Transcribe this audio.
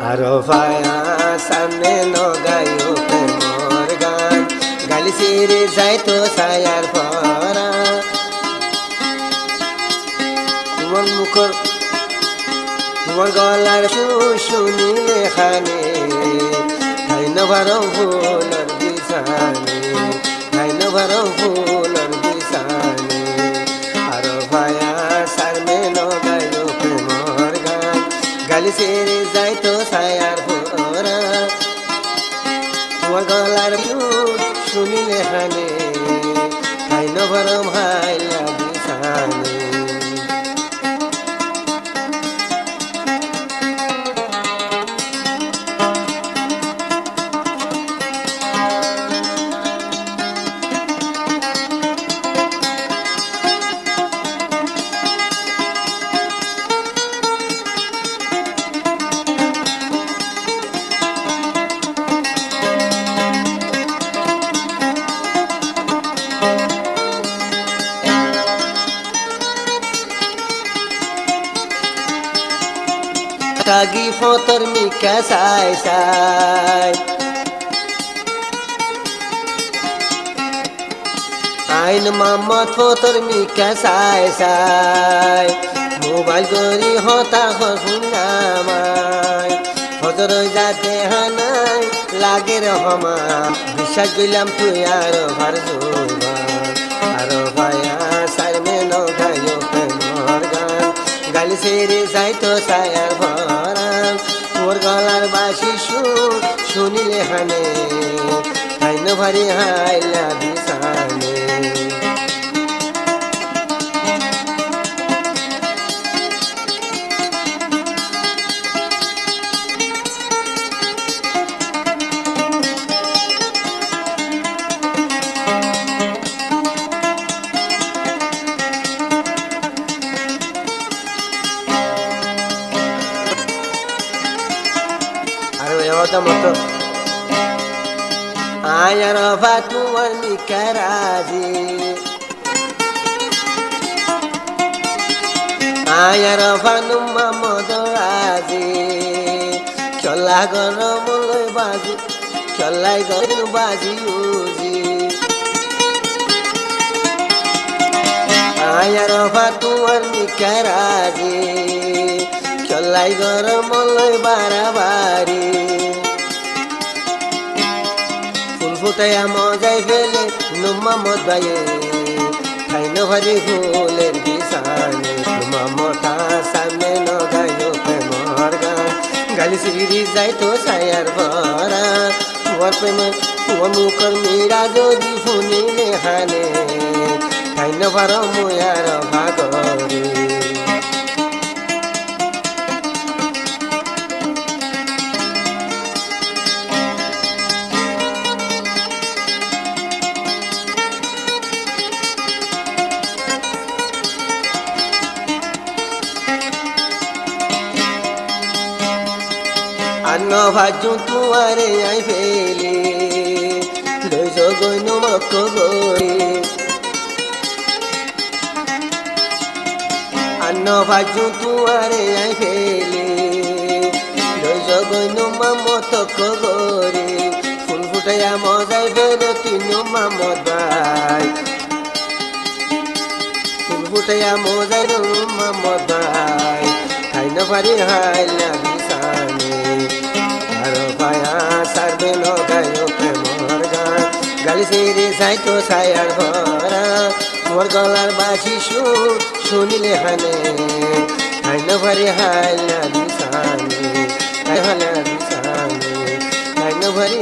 আরো পায়া সামনে নগায়ো প্রেমর গান গালি সিরে যাই তো ছায়ার পরা তোমার মুখর তোমার গলার শুনিলে খানে ঠাই নভারো ফুলর বিছানে ঠাই নভারো ফুলর বিছানে আরো পায়া সামনে নগায়ো প্রেমর গান গালি সিরে যাই তো ছায়ার পরা তোমার গলার শুনিলে খানে ঠাই নভারো ভাইলা বিছানে Kagi fotor mika sai sai Ain mammat fotor mika sai sai Mobile gori hota hunamai Fotor jate hanai lage rahma Bishas gilam tu yaro harzuba Aro bhaya sar me no gayo premor gan Gali sere jai to sayar মোর গলার বাসি শুনিলে হানে হাইন ভারি হাইলা বিছানে মতো আয়ার ফাতুয়ার মিকারাজি আয়ার ফানু মামদ রাজি চলা গরম লই বাজি চলাই গরম বাজি উজি আয়ার ফাতুয়ার মিকারাজি চলাই গরম লই বারাবারি ফুটাইয়া মজাই ফেলে নুমা মদায়ে খাইন ভারি ফুলের বিছানে নুমা মতা সামনে নগায়ো প্রেমর গান গালি সিরি যাই তো ছায়ার ভরা তোমার প্রেম তোমার মুখর মীরা যদি শুনিলে হানে খাইন ভার মুয়ার ভাগরে আন্ন ভাজু তুয়ারে আই ফেলি লইজ গইন মক গরি আন্ন ভাজু তুয়ারে আই ফেলি লইজ গইন মত গরি ফুল ফুটাইয়া মজাই ফেলে তিন মামদাই ফুল ফুটাইয়া মজাই মামদাই খাইন পারি হাইলা বিছানে সারবে নগায়ো প্রেমর গান গালি সেরে যাই তো ছায়ার ভরা মোর গলার বাসি শুনিলে হানে হাইন ভারি হাইলা বিছানে হাইলা বিছানে হাইন ভারি